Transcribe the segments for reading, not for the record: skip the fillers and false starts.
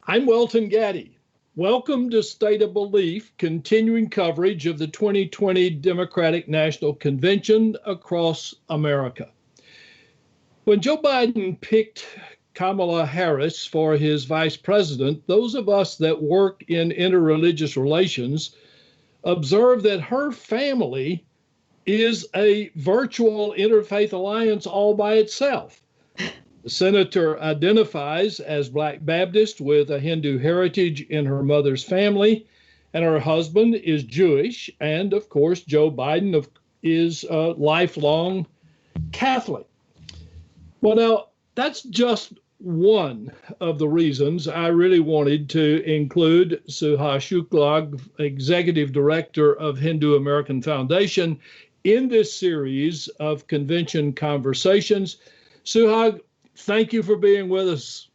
I'm Welton Gaddy. Welcome to State of Belief, continuing coverage of the 2020 Democratic National Convention across America. When Joe Biden picked Kamala Harris for his vice president, those of us that work in interreligious relations observe that her family is a virtual interfaith alliance all by itself. The senator identifies as Black Baptist with a Hindu heritage in her mother's family, and her husband is Jewish. And of course, Joe Biden is a lifelong Catholic. Well, now, that's just one of the reasons I really wanted to include Suhag Shukla, Executive Director of Hindu American Foundation, in this series of convention conversations. Suhag, thank you for being with us.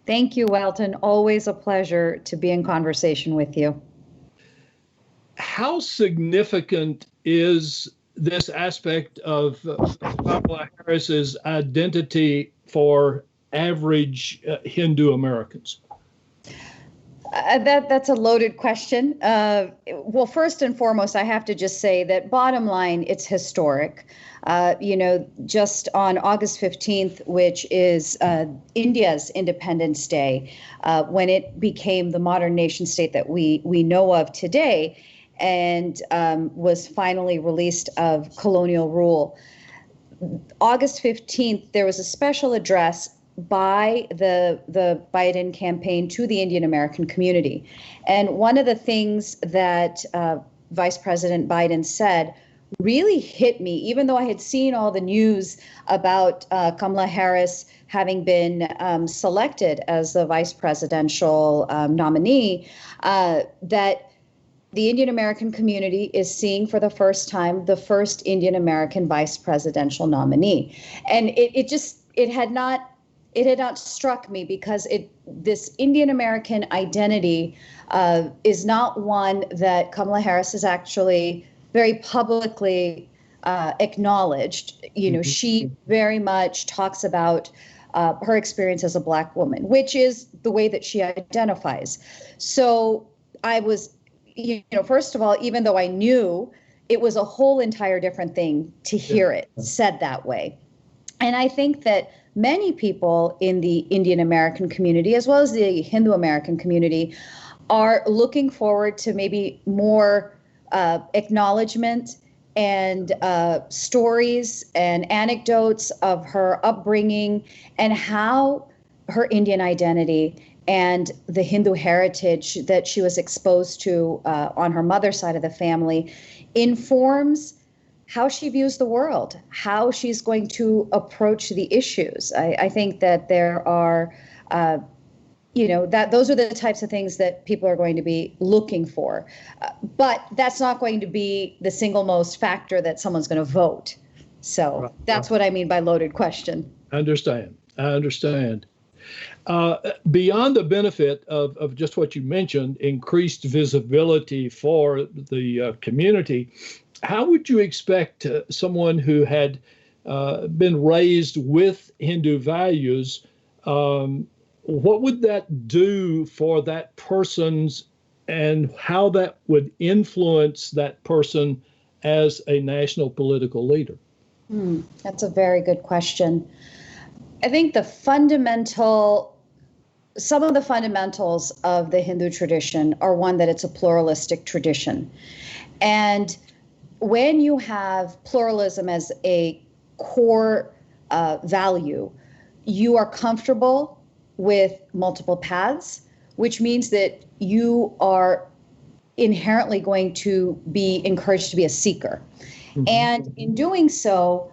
Thank you, Welton. Always a pleasure to be in conversation with you. How significant is this aspect of Kamala Harris's identity for average Hindu Americans? That's a loaded question. Well, first and foremost, I have to just say that bottom line, it's historic. Just on August 15th, which is India's Independence Day, when it became the modern nation state that we know of today, and was finally released of colonial rule. August 15th, there was a special address by the Biden campaign to the Indian American community. And one of the things that Vice President Biden said really hit me, even though I had seen all the news about Kamala Harris having been selected as the vice presidential nominee, that the Indian American community is seeing for the first time the first Indian American vice presidential nominee. And it had not struck me because this Indian American identity is not one that Kamala Harris has actually very publicly acknowledged. She very much talks about her experience as a Black woman, which is the way that she identifies. So I was, first of all, even though I knew, it was a whole entire different thing to hear it said that way. And I think that many people in the Indian American community, as well as the Hindu American community, are looking forward to maybe more acknowledgement and stories and anecdotes of her upbringing and how her Indian identity and the Hindu heritage that she was exposed to on her mother's side of the family informs how she views the world, how she's going to approach the issues. I think that there are, those are the types of things that people are going to be looking for. But that's not going to be the single most factor that someone's going to vote. So that's what I mean by loaded question. I understand. Beyond the benefit of just what you mentioned, increased visibility for the community, how would you expect someone who had been raised with Hindu values, what would that do for that person's and how that would influence that person as a national political leader? That's a very good question. I think some of the fundamentals of the Hindu tradition are one that it's a pluralistic tradition. And when you have pluralism as a core value, you are comfortable with multiple paths, which means that you are inherently going to be encouraged to be a seeker. Mm-hmm. And in doing so,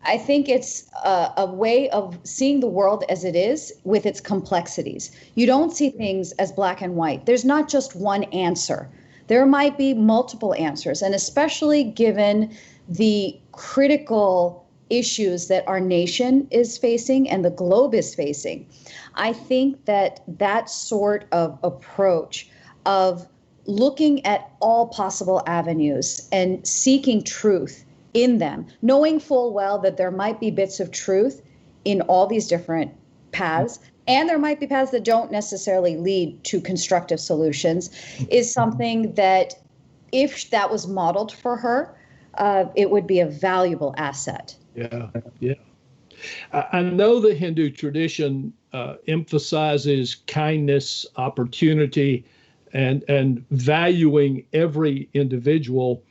I think it's a way of seeing the world as it is with its complexities. You don't see things as black and white. There's not just one answer. There might be multiple answers, and especially given the critical issues that our nation is facing and the globe is facing, I think that that sort of approach of looking at all possible avenues and seeking truth in them, knowing full well that there might be bits of truth in all these different paths, and there might be paths that don't necessarily lead to constructive solutions, is something that if that was modeled for her, it would be a valuable asset. Yeah, yeah. I know the Hindu tradition emphasizes kindness, opportunity, and valuing every individual.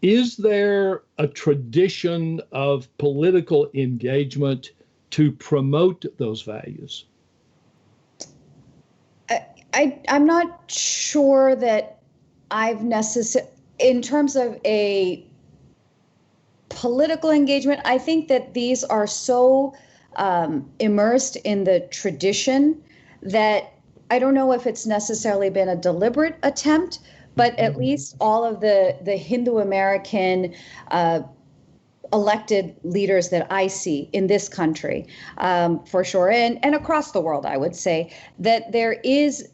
Is there a tradition of political engagement to promote those values? I'm not sure that I've in terms of a political engagement, I think that these are so immersed in the tradition that I don't know if it's necessarily been a deliberate attempt, but at least all of the Hindu American elected leaders that I see in this country, for sure, and across the world, I would say that there is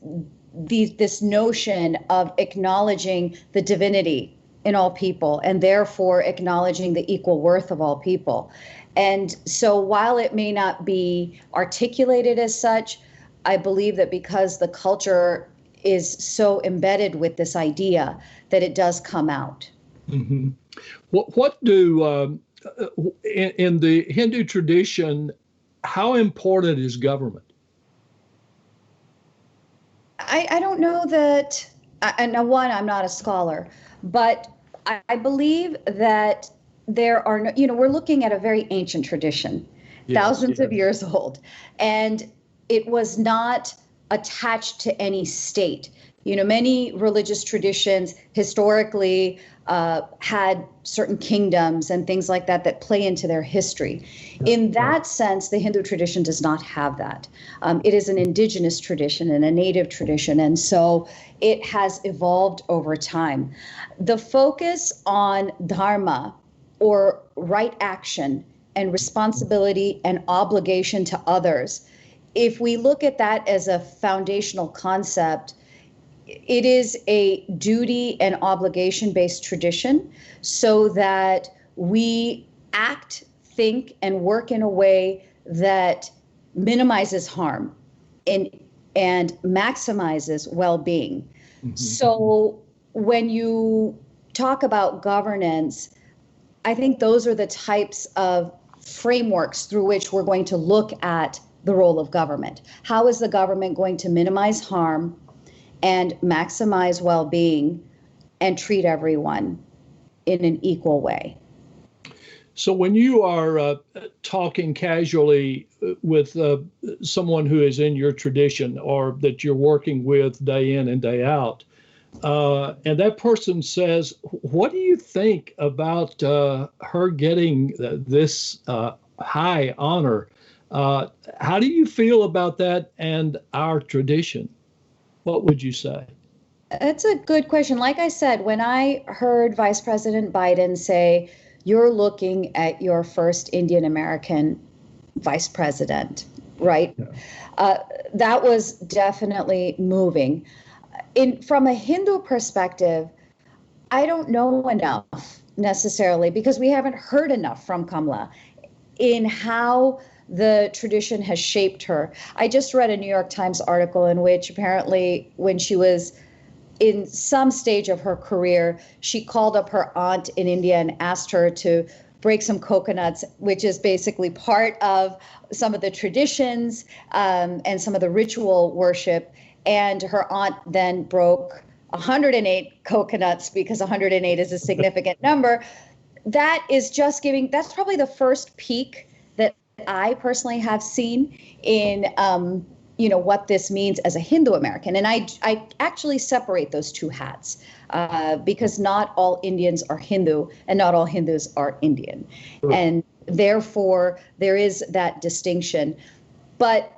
this notion of acknowledging the divinity in all people, and therefore acknowledging the equal worth of all people. And so while it may not be articulated as such, I believe that because the culture is so embedded with this idea that it does come out. Mm-hmm. What do, in the Hindu tradition, how important is government? I don't know that, and one, I'm not a scholar, but I believe that there are no, we're looking at a very ancient tradition, thousands of years old, and it was not attached to any state. Many religious traditions historically had certain kingdoms and things like that play into their history. In that sense, the Hindu tradition does not have that. It is an indigenous tradition and a native tradition, and so it has evolved over time. The focus on Dharma, or right action and responsibility and obligation to others, if we look at that as a foundational concept, it is a duty and obligation-based tradition so that we act, think, and work in a way that minimizes harm and maximizes well-being. Mm-hmm. So when you talk about governance, I think those are the types of frameworks through which we're going to look at the role of government. How is the government going to minimize harm and maximize well-being and treat everyone in an equal way? So when you are talking casually with someone who is in your tradition or that you're working with day in and day out, and that person says, what do you think about her getting this high honor? How do you feel about that and our tradition? What would you say? That's a good question. Like I said, when I heard Vice President Biden say, you're looking at your first Indian American vice president, right? Yeah. That was definitely moving. From a Hindu perspective, I don't know enough necessarily because we haven't heard enough from Kamala in how the tradition has shaped her. I just read a New York Times article in which apparently when she was in some stage of her career, she called up her aunt in India and asked her to break some coconuts, which is basically part of some of the traditions and some of the ritual worship. And her aunt then broke 108 coconuts because 108 is a significant number. That is just that's probably the first peak that I personally have seen in, what this means as a Hindu American. And I actually separate those two hats because not all Indians are Hindu and not all Hindus are Indian. Sure. And therefore, there is that distinction. But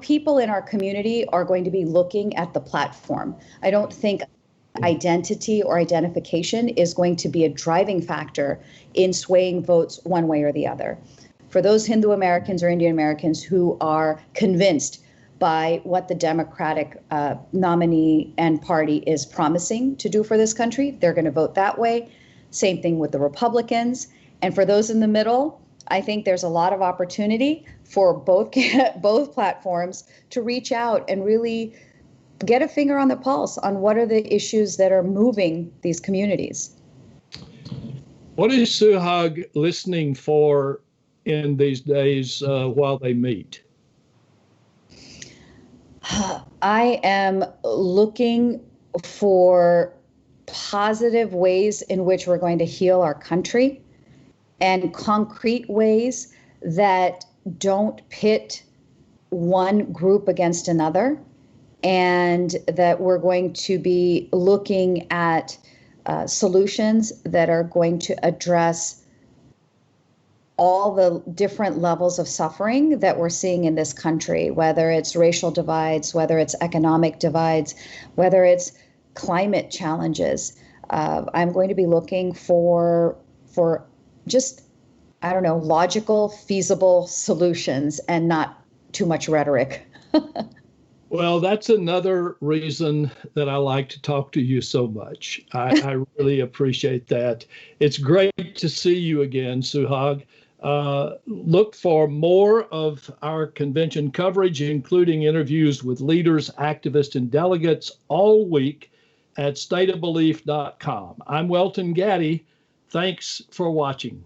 people in our community are going to be looking at the platform. I don't think identity or identification is going to be a driving factor in swaying votes one way or the other. For those Hindu Americans or Indian Americans who are convinced by what the Democratic nominee and party is promising to do for this country, they're going to vote that way. Same thing with the Republicans. And for those in the middle, I think there's a lot of opportunity for both both platforms to reach out and really get a finger on the pulse on what are the issues that are moving these communities. What is Suhag listening for in these days while they meet? I am looking for positive ways in which we're going to heal our country and concrete ways that don't pit one group against another, and that we're going to be looking at solutions that are going to address all the different levels of suffering that we're seeing in this country, whether it's racial divides, whether it's economic divides, whether it's climate challenges. I'm going to be looking for just, I don't know, logical, feasible solutions and not too much rhetoric. Well, that's another reason that I like to talk to you so much. I really appreciate that. It's great to see you again, Suhag. Look for more of our convention coverage, including interviews with leaders, activists, and delegates all week at stateofbelief.com. I'm Welton Gaddy. Thanks for watching.